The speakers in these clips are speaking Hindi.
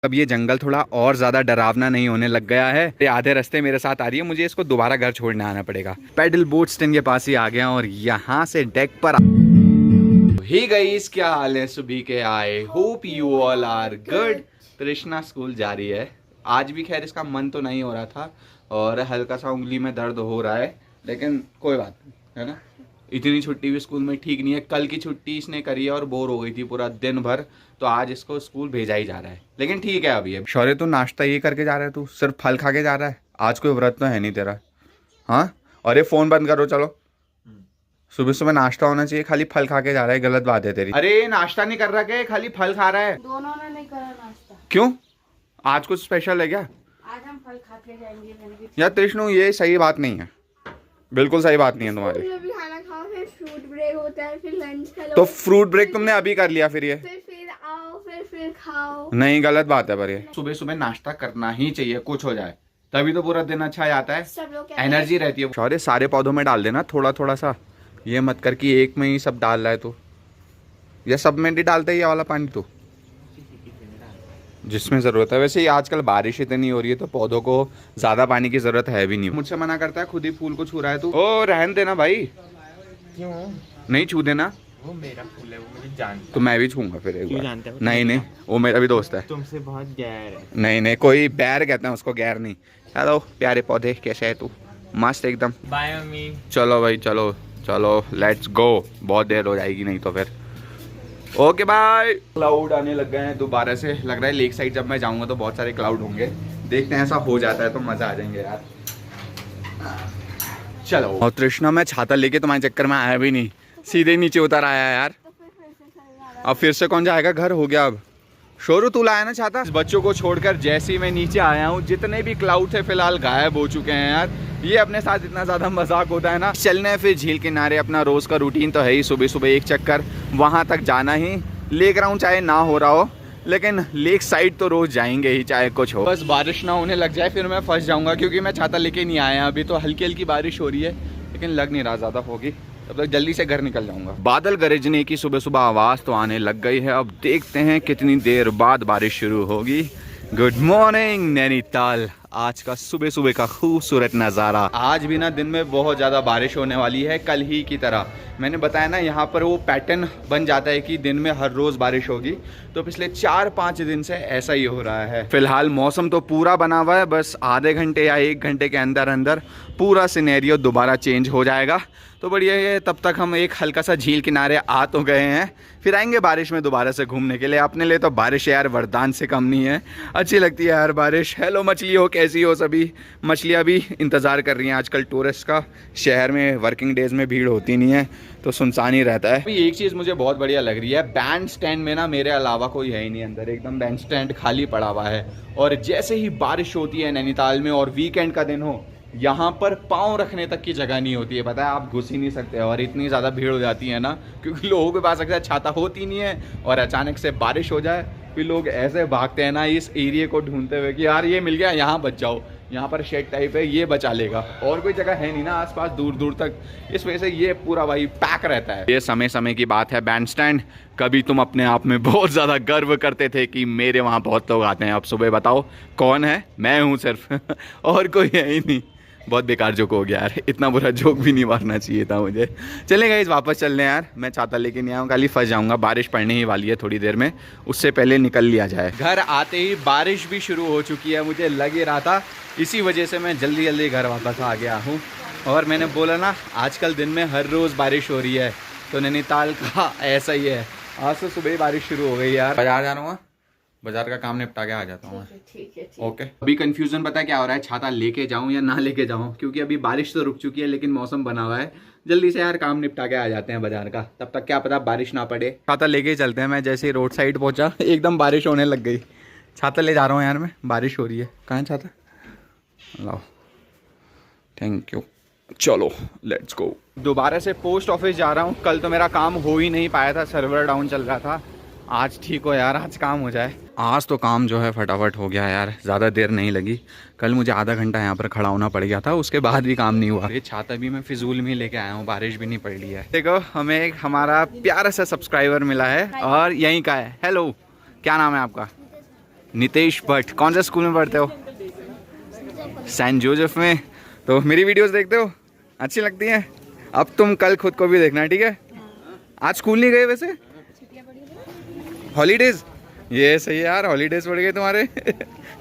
अब ये जंगल थोड़ा और ज़्यादा डरावना नहीं होने लग गया है। ये आधे रास्ते मेरे साथ आ रही है, मुझे इसको दोबारा घर छोड़ने आना पड़ेगा। पेडल बोट स्टैंड के पास ही आ गया और यहाँ से डेक पर ही गाइस, क्या हाल है सुबह के? I hope you all are good. Krishna school जा रही है आज भी। खैर इसका मन तो नहीं हो रहा था और हल्का सा उंगली में दर्द हो रहा है, लेकिन कोई बात नहीं, है ना। इतनी छुट्टी भी स्कूल में ठीक नहीं है। कल की छुट्टी इसने करी है और बोर हो गई थी पूरा दिन भर, तो आज इसको स्कूल भेजा ही जा रहा है। लेकिन ठीक है अभी। शौर्य तू नाश्ता ये करके जा रहा है? तू सिर्फ फल खा के जा रहा है? आज कोई व्रत तो है नहीं तेरा? हाँ, और ये फोन बंद करो चलो। सुबह सुबह नाश्ता होना चाहिए, खाली फल खा के जा रहा है, गलत बात है तेरी। अरे नाश्ता नहीं कर रहा क्या? खाली फल खा रहा है। दोनों ने नहीं करा नाश्ता। क्यों? आज कुछ स्पेशल है क्या? आज हम फल खा के जाएंगे। यार कृष्णु, ये सही बात नहीं है, बिल्कुल सही बात नहीं है तुम्हारी। भी खाना खाओ, फिर फ्रूट ब्रेक होता है, फिर लंच करो। तो फ्रूट ब्रेक तुमने अभी कर लिया, फिर ये फिर आओ, फिर खाओ। नहीं, गलत बात है। पर ये सुबह सुबह नाश्ता करना ही चाहिए, कुछ हो जाए तभी तो पूरा दिन अच्छा जाता है, सब लोग एनर्जी रहती है। शौर्य सारे पौधों में डाल देना थोड़ा थोड़ा सा, ये मत कर कि एक में ही सब डाल रहा है। तो ये सब में नहीं डालता ये वाला पानी तो जिसमें ज़रूरत है। वैसे ही आजकल बारिश इतनी हो रही है तो पौधों को ज़्यादा पानी की ज़रूरत है भी नहीं। मुझसे मना करता है, खुद ही फूल को छू रहा है तू। ओ रहन देना भाई। क्यों? नहीं छू देना। वो मेरा फूल है, वो मुझे जानता तो मैं भी छूंगा फिर एक बार। जानता है? नहीं नहीं, वो मेरा भी दोस्त है। तुमसे बहुत गैर है। नहीं नहीं, कोई बैर कहते हैं उसको, गैर नहीं। हेलो प्यारे पौधे, कैसे है तू? मस्त एकदम। Bye mummy. चलो भाई, चलो चलो लेट्स गो। बहुत देर हो जाएगी नहीं तो फिर। Okay bye. क्लाउड आने लग गए हैं दोबारा से। लग रहा है लेक साइड जब मैं जाऊंगा तो बहुत सारे क्लाउड होंगे। देखते हैं, ऐसा हो जाता है तो मजा आ जाएंगे यार। चलो। और कृष्णा, मैं छाता लेके तुम्हारे चक्कर में आया भी नहीं, सीधे नीचे उतर आया यार। अब फिर से कौन जाएगा? घर हो गया अब। शोरू तू लाया ना छाता? इस बच्चों को छोड़कर जैसे ही मैं नीचे आया हूँ, जितने भी क्लाउड थे फिलहाल गायब हो चुके हैं यार। ये अपने साथ इतना ज़्यादा मजाक होता है ना। चलने फिर झील किनारे, अपना रोज़ का रूटीन तो है ही, सुबह सुबह एक चक्कर वहाँ तक जाना ही। लेक राउंड चाहे ना हो रहा हो, लेकिन लेक साइड तो रोज़ जाएंगे ही चाहे कुछ हो। बस बारिश ना होने लग जाए फिर मैं फंस जाऊँगा, क्योंकि मैं छाता लेके नहीं आया। अभी तो हल्की हल्की बारिश हो रही है, लेकिन लग नहीं रहा ज़्यादा होगी। तब तक जल्दी से घर निकल जाऊंगा। बादल गरजने की सुबह सुबह आवाज़ तो आने लग गई है। अब देखते हैं कितनी देर बाद बारिश शुरू होगी। Good morning Nainital. आज का सुबह सुबह का खूबसूरत नज़ारा। आज भी ना दिन में बहुत ज़्यादा बारिश होने वाली है, कल ही की तरह। मैंने बताया ना, यहाँ पर वो पैटर्न बन जाता है कि दिन में हर रोज़ बारिश होगी। तो पिछले 4-5 दिन से ऐसा ही हो रहा है। फिलहाल मौसम तो पूरा बना हुआ है, बस आधे घंटे या 1 घंटे के अंदर अंदर पूरा सिनेरियो दोबारा चेंज हो जाएगा। तो बढ़िया है, तब तक हम एक हल्का सा झील किनारे आ तो गए हैं, फिर आएंगे बारिश में दोबारा से घूमने के लिए। अपने लिए तो बारिश यार वरदान से कम नहीं है, अच्छी लगती है यार बारिश। हेलो मछली हो, कैसी हो? सभी मछलियाँ भी इंतज़ार कर रही हैं। आजकल टूरिस्ट का शहर में वर्किंग डेज में भीड़ होती नहीं है, तो सुनसान ही रहता है। एक चीज़ मुझे बहुत बढ़िया लग रही है, बैंड स्टैंड में ना मेरे अलावा कोई है ही नहीं अंदर, एकदम बैंड स्टैंड खाली पड़ा हुआ है। और जैसे ही बारिश होती है नैनीताल में और वीकेंड का दिन हो, यहाँ पर पाँव रखने तक की जगह नहीं होती है। पता है, आप घुस ही नहीं सकते। और इतनी ज़्यादा भीड़ हो जाती है ना, क्योंकि लोगों के पास अक्सर छाता होती नहीं है, और अचानक से बारिश हो जाए फिर लोग ऐसे भागते हैं ना इस एरिया को ढूंढते हुए कि यार ये मिल गया, यहाँ बच जाओ, यहाँ पर शेड टाइप है, ये बचा लेगा। और कोई जगह है नहीं ना आसपास दूर दूर तक, इस वजह से ये पूरा भाई पैक रहता है। ये समय समय की बात है बैंड स्टैंड। कभी तुम अपने आप में बहुत ज़्यादा गर्व करते थे कि मेरे वहाँ बहुत लोग आते हैं, अब सुबह बताओ कौन है? मैं हूँ सिर्फ और कोई है ही नहीं। बहुत बेकार जोक हो गया यार, इतना बुरा जोक भी नहीं मारना चाहिए था मुझे। चलें गाइस, वापस चल रहे हैं यार। मैं छाता लेके नहीं आया हूँ, खाली फंस जाऊँगा। बारिश पड़ने ही वाली है थोड़ी देर में, उससे पहले निकल लिया जाए। घर आते ही बारिश भी शुरू हो चुकी है, मुझे लग ही रहा था। इसी वजह से मैं जल्दी जल्दी घर वापस आ गया हूँ। और मैंने बोला ना, आजकल दिन में हर रोज़ बारिश हो रही है, तो नैनीताल का ऐसा ही है। आज से सुबह ही बारिश शुरू हो गई यार। बाजार जा रहा हूँ, बाजार का काम निपटा के आ जाता हूँ मैं। ठीक है। ओके। अभी कंफ्यूजन पता है क्या हो रहा है, छाता लेके जाऊँ या ना लेके जाऊँ, क्योंकि अभी बारिश तो रुक चुकी है लेकिन मौसम बना हुआ है। जल्दी से यार काम निपटा के आ जाते हैं बाजार का, तब तक क्या पता बारिश ना पड़े। छाता लेके ही चलते हैं। मैं जैसे ही रोड साइड पहुंचा एकदम बारिश होने लग गई। छाता ले जा रहा हूँ यार मैं, बारिश हो रही है। कहाँ है छाता? लाओ, थैंक यू। चलो लेट्स गो। दोबारा से पोस्ट ऑफिस जा रहा हूँ। कल तो मेरा काम हो ही नहीं पाया था, सर्वर डाउन चल रहा था। आज ठीक हो यार, आज काम हो जाए। आज तो काम जो है फटाफट हो गया यार, ज़्यादा देर नहीं लगी। कल मुझे आधा घंटा यहाँ पर खड़ा होना पड़ गया था, उसके बाद भी काम नहीं हुआ। ये छाता भी मैं फिजूल में लेके आया हूँ, बारिश भी नहीं पड़ रही है। देखो, हमें एक हमारा प्यारा सा सब्सक्राइबर मिला है और यहीं का है। हेलो, क्या नाम है आपका? नितेश भट्ट। कौन सा स्कूल में पढ़ते हो? सेंट जोसेफ में। तो मेरी वीडियोस देखते हो, अच्छी लगती हैं? अब तुम कल खुद को भी देखना, ठीक है? आज स्कूल नहीं गए वैसे? हॉलीडेज? ये सही है यार, हॉलीडेज पड़ गए तुम्हारे।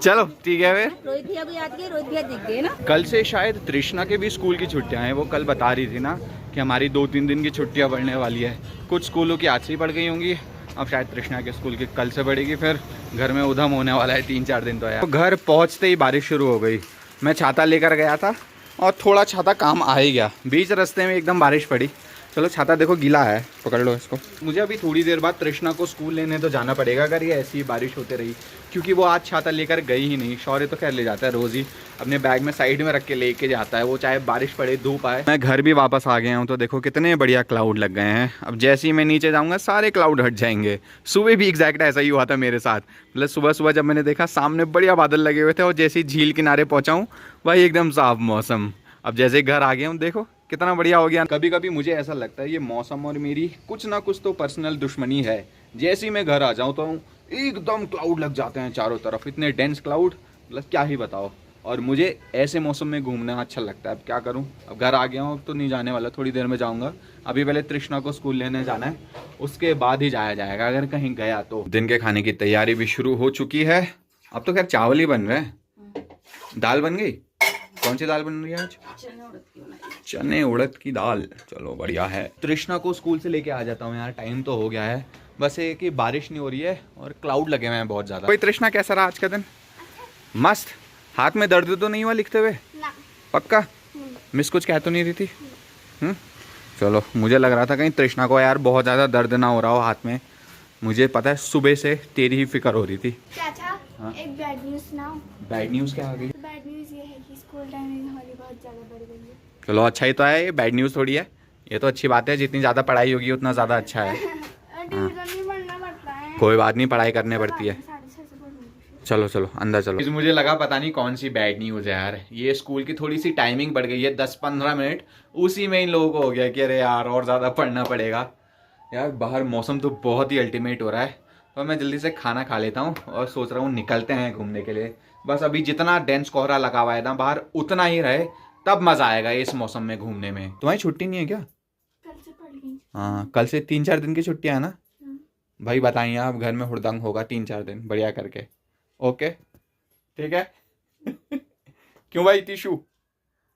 चलो ठीक है फिर। रोहित भैया भी आज गए, रोहित भैया दिख गए ना। कल से शायद तृष्णा के भी स्कूल की छुट्टियां हैं। वो कल बता रही थी ना कि हमारी 2-3 दिन की छुट्टियां पड़ने वाली है। कुछ स्कूलों की आज से ही पड़ गई होंगी, अब शायद तृष्णा के स्कूल की कल से पड़ेगी। फिर घर में उधम होने वाला है 3-4 दिन तो यार। तो घर पहुंचते ही बारिश शुरू हो गई। मैं छाता लेकर गया था और थोड़ा छाता काम आ ही गया, बीच रास्ते में एकदम बारिश पड़ी। चलो छाता देखो गीला है, पकड़ लो इसको। मुझे अभी थोड़ी देर बाद तृष्णा को स्कूल लेने तो जाना पड़ेगा अगर ये ऐसी बारिश होते रही, क्योंकि वो आज छाता लेकर गई ही नहीं। शौर्य तो खैर ले जाता है रोज़ ही, अपने बैग में साइड में रख के लेके जाता है वो, चाहे बारिश पड़े धूप आए। मैं घर भी वापस आ गया हूँ तो देखो कितने बढ़िया क्लाउड लग गए हैं। अब जैसे ही मैं नीचे जाऊँगा सारे क्लाउड हट जाएंगे। सुबह भी एग्जैक्ट ऐसा ही हुआ था मेरे साथ। मतलब सुबह सुबह जब मैंने देखा सामने बढ़िया बादल लगे हुए थे और जैसे ही झील किनारे पहुँचाऊँ भाई एकदम साफ मौसम। अब जैसे घर आ गया हूँ देखो कितना बढ़िया हो गया। कभी कभी मुझे ऐसा लगता है ये मौसम और मेरी कुछ ना कुछ तो पर्सनल दुश्मनी है। जैसे ही मैं घर आ जाऊँ तो एकदम क्लाउड लग जाते हैं चारों तरफ, इतने डेंस क्लाउड, मतलब क्या ही बताओ। और मुझे ऐसे मौसम में घूमना अच्छा लगता है। अब क्या करूँ, अब घर आ गया हूँ तो नहीं जाने वाला, थोड़ी देर में जाऊँगा। अभी पहले तृष्णा को स्कूल लेने जाना है, उसके बाद ही जाया जाएगा अगर कहीं गया तो। दिन के खाने की तैयारी भी शुरू हो चुकी है। अब तो खैर चावल ही बन रहे हैं। दाल बन गई? कौन सी दाल बन रही है आज? चने उड़द की दाल। चलो बढ़िया है। तृष्णा को स्कूल से लेके आ जाता हूँ यार, टाइम तो हो गया है। बस ये कि बारिश नहीं हो रही है और क्लाउड लगे हुए हैं बहुत ज़्यादा। कोई तृष्णा कैसा रहा आज का दिन? मस्त। हाथ में दर्द तो नहीं हुआ लिखते हुए? पक्का? मिस कुछ कह तो नहीं रही थी? चलो, मुझे लग रहा था कहीं तृष्णा को यार बहुत ज़्यादा दर्द ना हो रहा हो हाथ में। मुझे पता है सुबह से तेरी ही फिक्र हो रही थी। हाँ? एक बैड न्यूज़ सुनाओ। बैड न्यूज़ क्या आ गई? बैड न्यूज़ ये है कि स्कूल टाइमिंग हमारी बहुत ज़्यादा बढ़ गई है। चलो अच्छा ही तो है, ये बैड न्यूज़ थोड़ी है, ये तो अच्छी बात है। जितनी ज़्यादा पढ़ाई होगी उतना ज़्यादा अच्छा है। ट्यूशन भी पढ़ना पड़ता है। कोई बात नहीं, पढ़ाई करनी पड़ती है। 6:30 से पढ़ूंगी। चलो चलो अंदर चलो। मुझे लगा पता नहीं कौन सी बैड न्यूज़ है यार, ये स्कूल की थोड़ी सी टाइमिंग बढ़ गई है 10-15 मिनट। उसी में इन लोगों को हो गया कि अरे यार और ज़्यादा पढ़ना पड़ेगा। यार बाहर मौसम तो बहुत ही अल्टीमेट हो रहा है, तो मैं जल्दी से खाना खा लेता हूँ और सोच रहा हूँ निकलते हैं घूमने के लिए। बस अभी जितना डेंस कोहरा लगा हुआ है ना बाहर उतना ही रहे, तब मज़ा आएगा इस मौसम में घूमने में। तुम्हारी छुट्टी नहीं है क्या? कल से पढ़ गई। हाँ, कल से 3-4 दिन की छुट्टियाँ है ना भाई? बताइए आप, घर में हुड़दंग होगा 3-4 दिन बढ़िया करके। ओके ठीक है। क्यों भाई टिशू,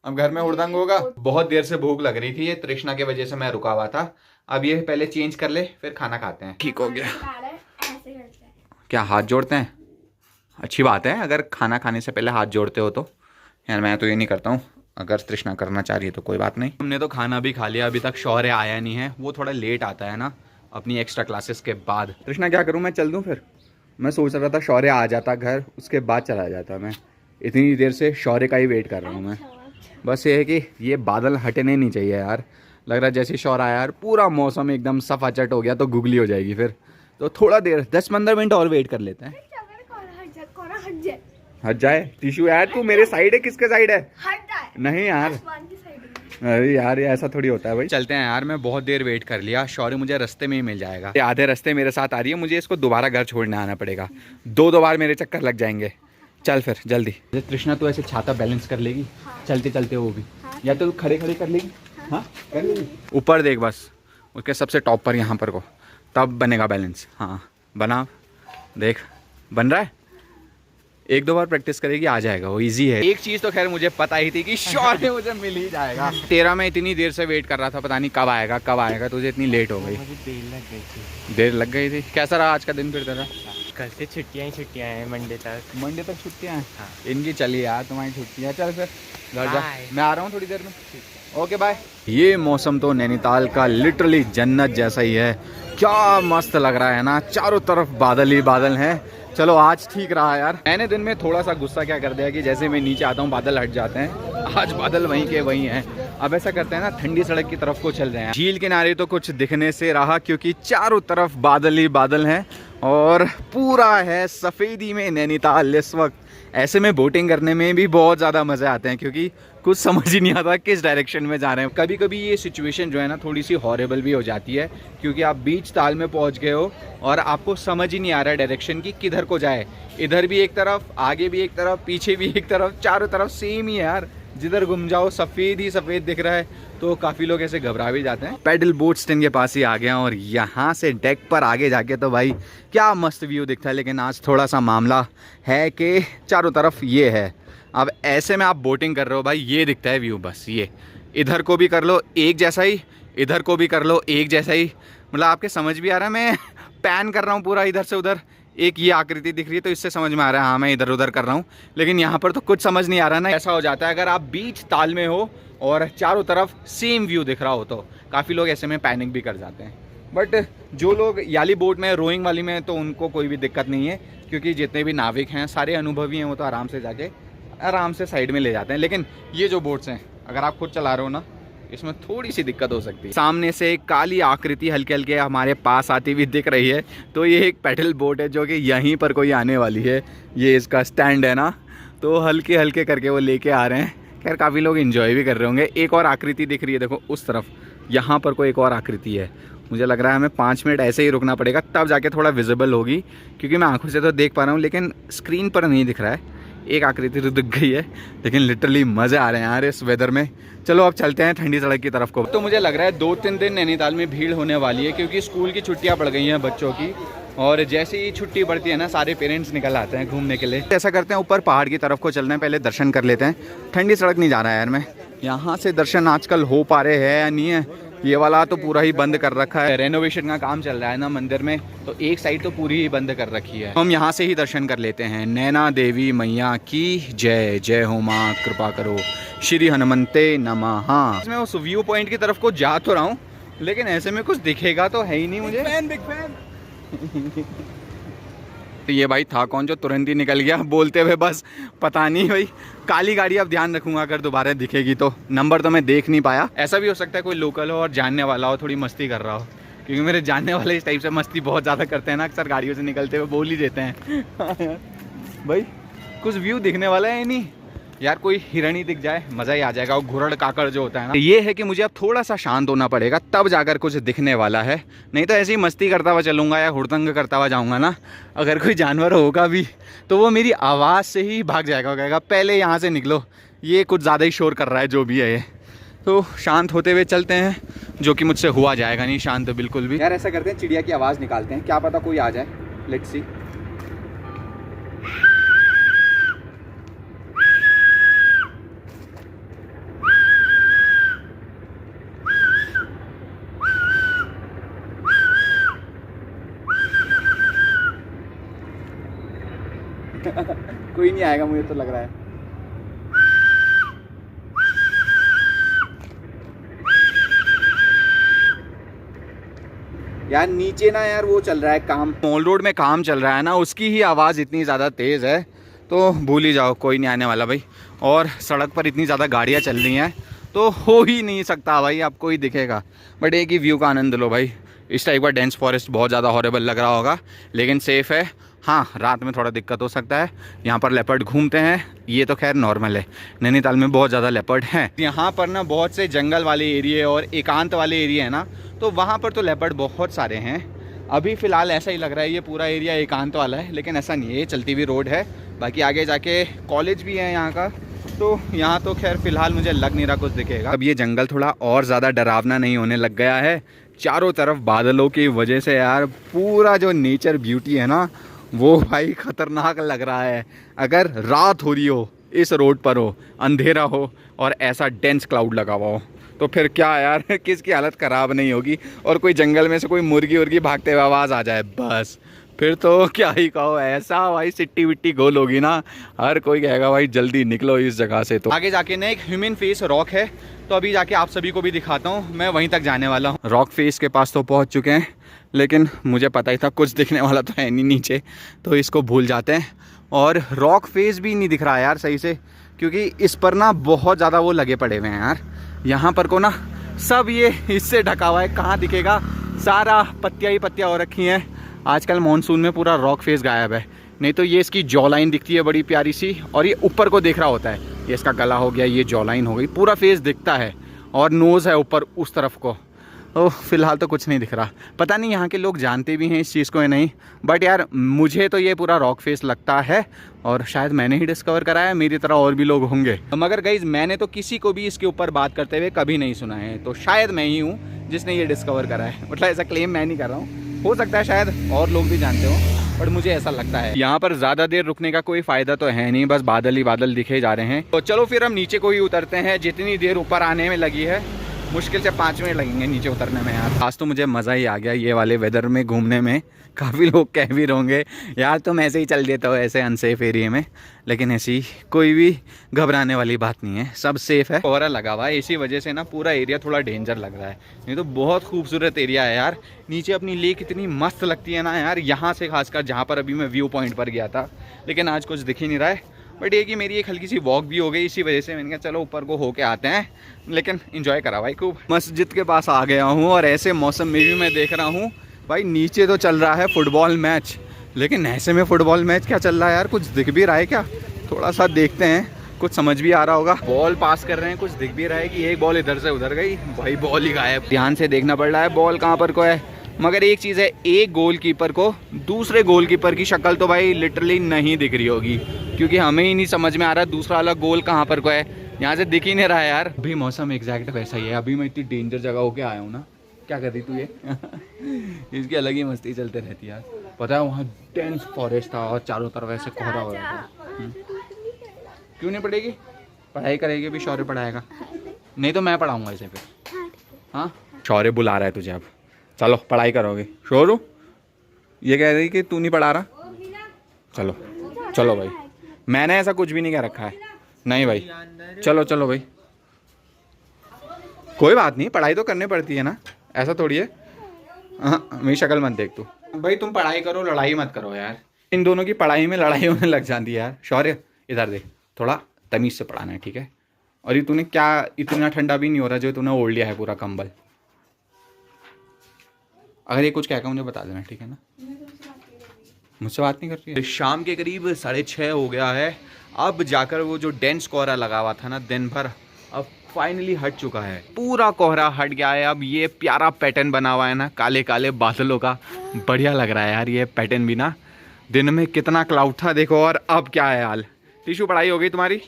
अब घर में हुड़दंग होगा। बहुत देर से भूख लग रही थी, ये तृष्णा की वजह से मैं रुका हुआ था। अब ये पहले चेंज कर ले फिर खाना खाते हैं। ठीक हो गया। ऐसे करते हैं। क्या हाथ जोड़ते हैं? अच्छी बात है अगर खाना खाने से पहले हाथ जोड़ते हो तो। यार मैं तो ये नहीं करता हूँ, अगर तृष्णा करना चाह रही है तो कोई बात नहीं। हमने तो खाना भी खा लिया, अभी तक शौर्य आया नहीं है। वो थोड़ा लेट आता है ना अपनी एक्स्ट्रा क्लासेस के बाद। तृष्णा क्या करूँ, मैं चल दूँ फिर? मैं सोच रहा था शौर्य आ जाता घर, उसके बाद चला जाता। मैं इतनी देर से शौर्य का ही वेट कर रहा हूँ मैं। बस ये है कि ये बादल हटने नहीं चाहिए यार। लग रहा है जैसे शौर्य आया यार पूरा मौसम एकदम सफाचट हो गया तो गुगली हो जाएगी फिर। तो थोड़ा देर 10-15 मिनट और वेट कर लेते हैं। हट जाए टिशू यार, तू मेरे साइड है किसके साइड है? हट जाए। नहीं यार, आसमान की साइड में। अरे यार ये ऐसा थोड़ी होता है भाई। चलते हैं यार, मैं बहुत देर वेट कर लिया। शौर्य मुझे रास्ते में ही मिल जाएगा, ये आधे रास्ते मेरे साथ आ रही है, मुझे इसको दोबारा घर छोड़ने आना पड़ेगा। 2 बार मेरे चक्कर लग जाएंगे। चल फिर जल्दी। तृष्णा तो ऐसे छाता बैलेंस कर लेगी चलते चलते, वो भी या तो खड़े खड़े कर लेगी। हाँ कर लेगी। ऊपर देख बस, उसके सबसे टॉप पर यहाँ पर को, तब बनेगा बैलेंस। हाँ बना, देख बन रहा है। 1-2 बार प्रैक्टिस करेगी आ जाएगा, वो इजी है। एक चीज़ तो खैर मुझे पता ही थी कि शौर्य मुझे मिल ही जाएगा। तेरा मैं इतनी देर से वेट कर रहा था, पता नहीं कब आएगा कब आएगा, तुझे इतनी लेट हो गई। मुझे देर लग गई थी। देर लग गई थी। कैसा रहा आज का दिन फिर तेरा? कल से छुट्टियाँ ही छुट्टियाँ हैं, मंडे तक। मंडे तक छुट्टियाँ हैं? हाँ। इनकी चलिए यार, तुम्हारी छुट्टियाँ। चल फिर घर जा, बाय। मैं आ रहा हूँ थोड़ी देर में। Okay bye. ये मौसम तो नैनीताल का लिटरली जन्नत जैसा ही है। क्या मस्त लग रहा है ना, चारों तरफ बादल ही बादल हैं। चलो आज ठीक रहा यार। मैंने दिन में थोड़ा सा गुस्सा क्या कर दिया कि जैसे मैं नीचे आता हूँ बादल हट जाते हैं। आज बादल वहीं के वहीं हैं। अब ऐसा करते हैं ना, ठंडी सड़क की तरफ को चल रहे हैं। झील किनारे तो कुछ दिखने से रहा, क्योंकि चारों तरफ बादल ही बादल हैं और पूरा है सफ़ेदी में नैनीताल इस वक्त। ऐसे में बोटिंग करने में भी बहुत ज़्यादा मज़े आते हैं क्योंकि कुछ समझ ही नहीं आता किस डायरेक्शन में जा रहे हैं। कभी कभी ये सिचुएशन जो है ना थोड़ी सी हॉरेबल भी हो जाती है क्योंकि आप बीच ताल में पहुंच गए हो और आपको समझ ही नहीं आ रहा है डायरेक्शन की किधर को जाए। इधर भी एक तरफ, आगे भी एक तरफ, पीछे भी एक तरफ, चारों तरफ सेम ही है यार। जिधर घूम जाओ सफ़ेद ही सफ़ेद दिख रहा है, तो काफ़ी लोग ऐसे घबरा भी जाते हैं। पैडल बोट स्टैंड के पास ही आ गया और यहाँ से डेक पर आगे जाके तो भाई क्या मस्त व्यू दिखता है। लेकिन आज थोड़ा सा मामला है कि चारों तरफ ये है। अब ऐसे में आप बोटिंग कर रहे हो भाई, ये दिखता है व्यू, बस ये इधर को भी कर लो एक जैसा ही, इधर को भी कर लो एक जैसा ही। मतलब आपके समझ भी आ रहा है, मैं पैन कर रहा हूँ पूरा इधर से उधर, एक ये आकृति दिख रही है तो इससे समझ में आ रहा है हाँ मैं इधर उधर कर रहा हूँ। लेकिन यहाँ पर तो कुछ समझ नहीं आ रहा ना। ऐसा हो जाता है अगर आप बीच ताल में हो और चारों तरफ सेम व्यू दिख रहा हो तो काफ़ी लोग ऐसे में पैनिक भी कर जाते हैं। बट जो लोग याली बोट में, रोइंग वाली में, तो उनको कोई भी दिक्कत नहीं है क्योंकि जितने भी नाविक हैं सारे अनुभवी हैं, वो तो आराम से जाके आराम से साइड में ले जाते हैं। लेकिन ये जो बोट्स हैं अगर आप खुद चला रहे हो ना, इसमें थोड़ी सी दिक्कत हो सकती है। सामने से एक काली आकृति हल्के हल्के हमारे पास आती हुई दिख रही है, तो ये एक पैडल बोट है जो कि यहीं पर कोई आने वाली है। ये इसका स्टैंड है ना, तो हल्के हल्के करके वो लेके आ रहे हैं। खैर काफ़ी लोग एंजॉय भी कर रहे होंगे। एक और आकृति दिख रही है, देखो उस तरफ, यहाँ पर कोई एक और आकृति है। मुझे लग रहा है हमें 5 मिनट ऐसे ही रुकना पड़ेगा, तब जाके थोड़ा विजिबल होगी क्योंकि मैं आंखों से तो देख पा रहा हूँ लेकिन स्क्रीन पर नहीं दिख रहा है। एक आकृति तो दिख गई है लेकिन लिटरली मज़े आ रहे हैं यार इस वेदर में। चलो अब चलते हैं ठंडी सड़क की तरफ को। तो मुझे लग रहा है 2-3 दिन नैनीताल में भीड़ होने वाली है क्योंकि स्कूल की छुट्टियां पड़ गई हैं बच्चों की, और जैसे ही छुट्टी पड़ती है ना सारे पेरेंट्स निकल आते हैं घूमने के लिए। ऐसा करते हैं ऊपर पहाड़ की तरफ को चलना है, पहले दर्शन कर लेते हैं। ठंडी सड़क नहीं जा रहा है यार मैं। यहाँ से दर्शन आजकल हो पा रहे हैं या नहीं है, ये वाला तो पूरा ही बंद कर रखा है। रेनोवेशन का काम चल रहा है ना मंदिर में, तो एक साइड तो पूरी ही बंद कर रखी है। हम यहाँ से ही दर्शन कर लेते हैं। नैना देवी मैया की जय, जय हो माँ कृपा करो, श्री हनुमंते नमः। मैं उस व्यू पॉइंट की तरफ को जा तो रहा हूँ लेकिन ऐसे में कुछ दिखेगा तो है ही नहीं मुझे। Big fan. तो ये भाई था कौन जो तुरंत ही निकल गया बोलते हुए, बस पता नहीं भाई। काली गाड़ी अब ध्यान रखूंगा अगर दोबारा दिखेगी तो। नंबर तो मैं देख नहीं पाया, ऐसा भी हो सकता है कोई लोकल हो और जानने वाला हो, थोड़ी मस्ती कर रहा हो, क्योंकि मेरे जानने वाले इस टाइप से मस्ती बहुत ज़्यादा करते हैं ना, अक्सर गाड़ियों से निकलते हुए बोल ही देते हैं। भाई कुछ व्यू दिखने वाला है नहीं यार, कोई हिरण ही दिख जाए मज़ा ही आ जाएगा। वो घुरड़ काकड़ जो होता है ना, ये है कि मुझे अब थोड़ा सा शांत होना पड़ेगा तब जाकर कुछ दिखने वाला है। नहीं तो ऐसे ही मस्ती करता हुआ चलूँगा या हुड़दंग करता हुआ जाऊँगा ना, अगर कोई जानवर होगा भी तो वो मेरी आवाज़ से ही भाग जाएगा, वो कहेगा पहले यहाँ से निकलो, ये कुछ ज़्यादा ही शोर कर रहा है जो भी है ये। तो शांत होते हुए चलते हैं, जो कि मुझसे हुआ जाएगा नहीं शांत बिल्कुल भी। यार ऐसा करते हैं चिड़िया की आवाज़ निकालते हैं, क्या पता कोई आ जाए। Let's see. कोई नहीं आएगा मुझे तो लग रहा है। यार नीचे ना यार वो चल रहा है काम, मॉल रोड में काम चल रहा है ना, उसकी ही आवाज़ इतनी ज़्यादा तेज़ है तो भूल ही जाओ, कोई नहीं आने वाला भाई। और सड़क पर इतनी ज़्यादा गाड़ियाँ चल रही हैं तो हो ही नहीं सकता भाई आपको ही दिखेगा। बट एक ही व्यू का आनंद लो भाई। इस टाइप का डेंस फॉरेस्ट बहुत ज़्यादा हॉरेबल लग रहा होगा लेकिन सेफ़ है। हाँ रात में थोड़ा दिक्कत हो सकता है, यहाँ पर लेपर्ड घूमते हैं, ये तो खैर नॉर्मल है। नैनीताल में बहुत ज़्यादा लेपर्ड हैं। यहाँ पर ना बहुत से जंगल वाले एरिया और एकांत वाले एरिया है ना, तो वहाँ पर तो लेपर्ड बहुत सारे हैं। अभी फ़िलहाल ऐसा ही लग रहा है ये पूरा एरिया एकांत वाला है, लेकिन ऐसा नहीं है, ये चलती हुई रोड है। बाकी आगे जाके कॉलेज भी है यहाँ का, तो यहाँ तो खैर फ़िलहाल मुझे लग नहीं रहा कुछ दिखेगा। अब ये जंगल थोड़ा और ज़्यादा डरावना नहीं होने लग गया है, चारों तरफ बादलों की वजह से यार पूरा जो नेचर ब्यूटी है ना वो भाई ख़तरनाक लग रहा है। अगर रात हो रही हो, इस रोड पर हो, अंधेरा हो और ऐसा डेंस क्लाउड लगा हुआ हो तो फिर क्या यार किसकी हालत ख़राब नहीं होगी। और कोई जंगल में से कोई मुर्गी उर्गी भागते हुए आवाज़ आ जाए बस फिर तो क्या ही कहो, ऐसा भाई सिट्टी विट्टी गोल होगी ना, हर कोई कहेगा भाई जल्दी निकलो इस जगह से। तो आगे जाके ना एक ह्यूमन फेस रॉक है, तो अभी जाके आप सभी को भी दिखाता हूँ, मैं वहीं तक जाने वाला हूँ। रॉक फेस के पास तो पहुँच चुके हैं लेकिन मुझे पता ही था कुछ दिखने वाला तो है नहीं नीचे, तो इसको भूल जाते हैं। और रॉक फेस भी नहीं दिख रहा है यार सही से, क्योंकि इस पर ना बहुत ज़्यादा वो लगे पड़े हुए हैं यार। यहाँ पर को ना सब ये इससे ढका हुआ है, कहाँ दिखेगा, सारा पत्तियाँ ही पत्तियाँ हो रखी हैं। आजकल मॉनसून में पूरा रॉक फेस गायब है, नहीं तो ये इसकी जॉ लाइन दिखती है बड़ी प्यारी सी, और ये ऊपर को देख रहा होता है। ये इसका गला हो गया, ये जॉ लाइन हो गई, पूरा फेस दिखता है, और नोज़ है ऊपर उस तरफ को। ओह फिलहाल तो कुछ नहीं दिख रहा, पता नहीं यहाँ के लोग जानते भी हैं इस चीज़ को या नहीं, बट यार मुझे तो ये पूरा रॉक फेस लगता है, और शायद मैंने ही डिस्कवर करा है, मेरी तरह और भी लोग होंगे। मगर गाइज मैंने तो किसी को भी इसके ऊपर बात करते हुए कभी नहीं सुना है, तो शायद मैं ही हूँ जिसने ये डिस्कवर करा है। मतलब ऐसा क्लेम मैं नहीं कर रहा हूँ, हो सकता है शायद और लोग भी जानते हो, बट मुझे ऐसा लगता है। यहाँ पर ज़्यादा देर रुकने का कोई फ़ायदा तो है नहीं, बस बादल ही बादल दिखे जा रहे हैं। तो चलो फिर हम नीचे को ही उतरते हैं, जितनी देर ऊपर आने में लगी है मुश्किल से 5 मिनट लगेंगे नीचे उतरने में। यार आज तो मुझे मज़ा ही आ गया ये वाले वेदर में घूमने में। काफ़ी लोग कह भी होंगे यार तुम ऐसे ही चल देते हो ऐसे अनसेफ एरिया में, लेकिन ऐसी कोई भी घबराने वाली बात नहीं है, सब सेफ है। कोहरा लगा हुआ है, इसी वजह से ना पूरा एरिया थोड़ा डेंजर लग रहा है, नहीं तो बहुत खूबसूरत एरिया है यार। नीचे अपनी लेक इतनी मस्त लगती है ना यार, यहाँ से खासकर जहाँ पर अभी मैं व्यू पॉइंट पर गया था, लेकिन आज कुछ दिख ही नहीं रहा है। बट ये कि मेरी एक हल्की सी वॉक भी हो गई, इसी वजह से मैंने कहा चलो ऊपर को होके आते हैं, लेकिन एंजॉय करा भाई खूब। मस्जिद के पास आ गया हूँ, और ऐसे मौसम में भी मैं देख रहा हूँ भाई नीचे तो चल रहा है फुटबॉल मैच, लेकिन ऐसे में फुटबॉल मैच क्या चल रहा है यार, कुछ दिख भी रहा है क्या? थोड़ा सा देखते हैं, कुछ समझ भी आ रहा होगा। बॉल पास कर रहे हैं, कुछ दिख भी रहा है कि एक बॉल इधर से उधर गई, भाई बॉल ही गायब। ध्यान से देखना पड़ रहा है बॉल कहाँ पर को है। मगर एक चीज़ है, एक गोलकीपर को दूसरे गोलकीपर की शक्ल तो भाई लिटरली नहीं दिख रही होगी, क्योंकि हमें ही नहीं समझ में आ रहा दूसरा वाला गोल कहाँ पर को है, यहाँ से दिख ही नहीं रहा है यार। अभी मौसम एग्जैक्ट वैसा ही है, अभी मैं इतनी डेंजर जगह होके आया हूँ ना। क्या कर रही तू ये इसकी अलग ही मस्ती चलते रहती है यार। पता है वहाँ डेंस फॉरेस्ट था और चारों तरफ ऐसे कोहरा हो रहा था। क्यों नहीं पढ़ेगी? पढ़ाई करेगी भी, शौर्य पढ़ाएगा, नहीं तो मैं पढ़ाऊँगा इसे फिर। हाँ शौर्य बुला रहा है तुझे, अब चलो पढ़ाई करोगे। शोरू ये कह रही कि तू नहीं पढ़ा रहा, चलो चलो भाई, मैंने ऐसा कुछ भी नहीं कह रखा है। नहीं भाई चलो चलो भाई, कोई बात नहीं, पढ़ाई तो करनी पड़ती है ना, ऐसा थोड़ी है। हाँ मेरी शक्ल मत देख तू भाई, तुम पढ़ाई करो लड़ाई मत करो यार। इन दोनों की पढ़ाई में लड़ाई होने लग जाती है यार। शौर्य इधर देख, थोड़ा तमीज़ से पढ़ाना है ठीक है। और ये तूने क्या, इतना ठंडा भी नहीं हो रहा जो तूने ओढ़ लिया है पूरा कंबल। अगर ये कुछ कहकर मुझे बता देना ठीक है ना। मुझसे बात नहीं कर रही है। शाम के करीब 6:30 हो गया है, अब जाकर वो जो डेंस कोहरा लगा हुआ था ना दिन भर, अब फाइनली हट चुका है, पूरा कोहरा हट गया है। अब ये प्यारा पैटर्न बना हुआ है ना काले काले बादलों का, बढ़िया लग रहा है यार ये पैटर्न भी ना। दिन में कितना क्लाउड था देखो, और अब क्या है हाल। टिशू पढ़ाई हो गई तुम्हारी?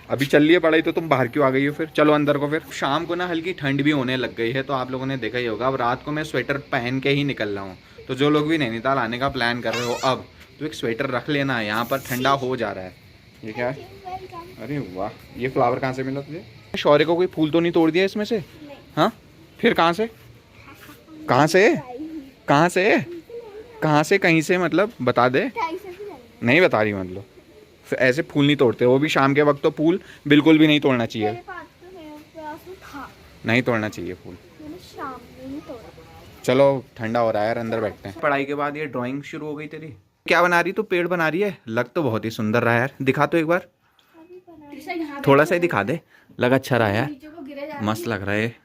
अभी चल रही है पढ़ाई, तो तुम बाहर क्यों आ गई हो फिर? चलो अंदर को। फिर शाम को ना हल्की ठंड भी होने लग गई है, तो आप लोगों ने देखा ही होगा। अब रात को मैं स्वेटर पहन के ही निकल रहा हूँ, तो जो लोग भी नैनीताल आने का प्लान कर रहे हो अब तो एक स्वेटर रख लेना, यहाँ पर ठंडा हो जा रहा है। ये क्या है? अरे वाह, ये फ्लावर कहाँ से मिला तुझे? शौर्य को कोई फूल तो नहीं तोड़ दिया इसमें से? हाँ फिर कहाँ से कहाँ से कहाँ से कहाँ से कहीं से, मतलब बता दे। नहीं बता रही, मतलब ऐसे फूल नहीं तोड़ते, वो भी शाम के वक्त तो फूल बिल्कुल भी नहीं तोड़ना चाहिए। नहीं तोड़ना चाहिए फूल। चलो ठंडा हो रहा है यार, अंदर बैठते हैं। पढ़ाई के बाद ये ड्राइंग शुरू हो गई तेरी। क्या बना रही? तो पेड़ बना रही है, लग तो बहुत ही सुंदर रहा है यार। दिखा तो एक बार, थोड़ा सा ही दिखा दे। लग अच्छा रहा है यार, मस्त लग रहा है।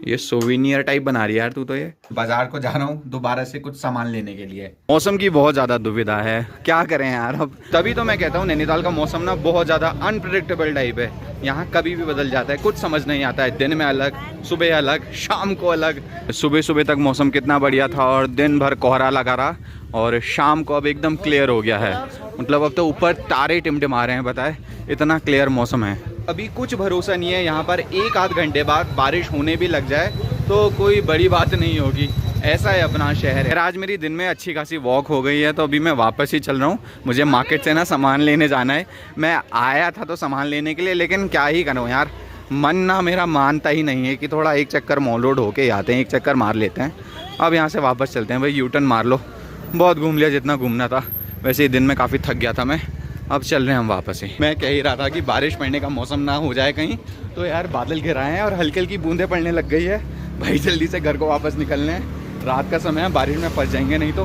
ये सोविनियर टाइप बना रही है यार तू तो। ये बाजार को जा रहा हूँ दोबारा से कुछ सामान लेने के लिए। मौसम की बहुत ज़्यादा दुविधा है, क्या करें यार अब। तभी तो मैं कहता हूँ नैनीताल का मौसम ना बहुत ज़्यादा अनप्रेडिक्टेबल टाइप है, यहाँ कभी भी बदल जाता है, कुछ समझ नहीं आता है। दिन में अलग, सुबह अलग, शाम को अलग। सुबह सुबह तक मौसम कितना बढ़िया था और दिन भर कोहरा लगा रहा, और शाम को अब एकदम क्लियर हो गया है। मतलब अब तो ऊपर तारे टिमटिमा रहे हैं, बताए इतना क्लियर मौसम है। अभी कुछ भरोसा नहीं है, यहाँ पर 1-8 घंटे बाद बारिश होने भी लग जाए तो कोई बड़ी बात नहीं होगी। ऐसा है अपना शहर है। आज मेरी दिन में अच्छी खासी वॉक हो गई है, तो अभी मैं वापस ही चल रहा हूँ। मुझे मार्केट से ना सामान लेने जाना है। मैं आया था तो सामान लेने के लिए, लेकिन क्या ही करूँ यार, मन ना मेरा मानता ही नहीं है कि थोड़ा एक चक्कर मॉल रोड होके आते हैं, एक चक्कर मार लेते हैं। अब यहाँ से वापस चलते हैं भाई, यू टर्न मार लो। बहुत घूम लिया जितना घूमना था, वैसे ही दिन में काफ़ी थक गया था मैं। अब चल रहे हैं हम वापस ही। मैं कह ही रहा था कि बारिश पड़ने का मौसम ना हो जाए कहीं, तो यार बादल घिराए हैं और हल्की हल्की बूंदें पड़ने लग गई है। भाई जल्दी से घर को वापस निकलने हैं, रात का समय है, बारिश में फंस जाएंगे नहीं तो।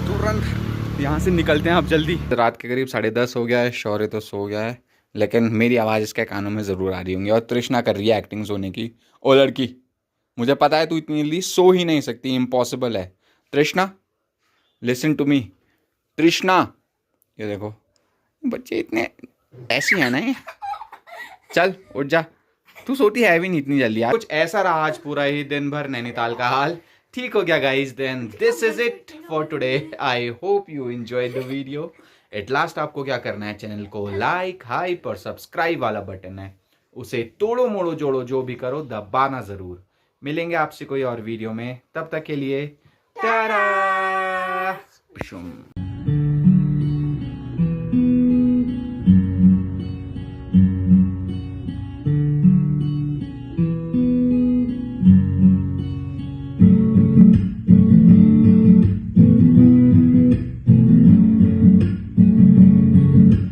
तुरंत यहाँ से निकलते हैं अब जल्दी। रात के करीब 10:30 हो गया है, शौर्य तो सो गया है, लेकिन मेरी आवाज़ इसके कानों में ज़रूर आ रही होंगी। और तृष्णा कर रही है एक्टिंग सोने की। ओ लड़की, मुझे पता है तू इतनी जल्दी सो ही नहीं सकती, इम्पॉसिबल है। तृष्णा लिसन टू मी, तृष्णा, ये देखो बच्चे इतने ऐसी है ना ये। चल उठ जा, तू सोती है भी नहीं इतनी जल्दी यार। कुछ ऐसा रहा आज पूरा ही दिन भर नैनीताल का हाल। ठीक हो गया guys, then this is it for today. I hope you enjoy the video. At last आपको क्या करना है, चैनल को लाइक, हाइप और सब्सक्राइब वाला बटन है, उसे तोड़ो मोड़ो जोड़ो जो भी करो दबाना जरूर। मिलेंगे आपसे कोई और वीडियो में, तब तक के लिए टाटा।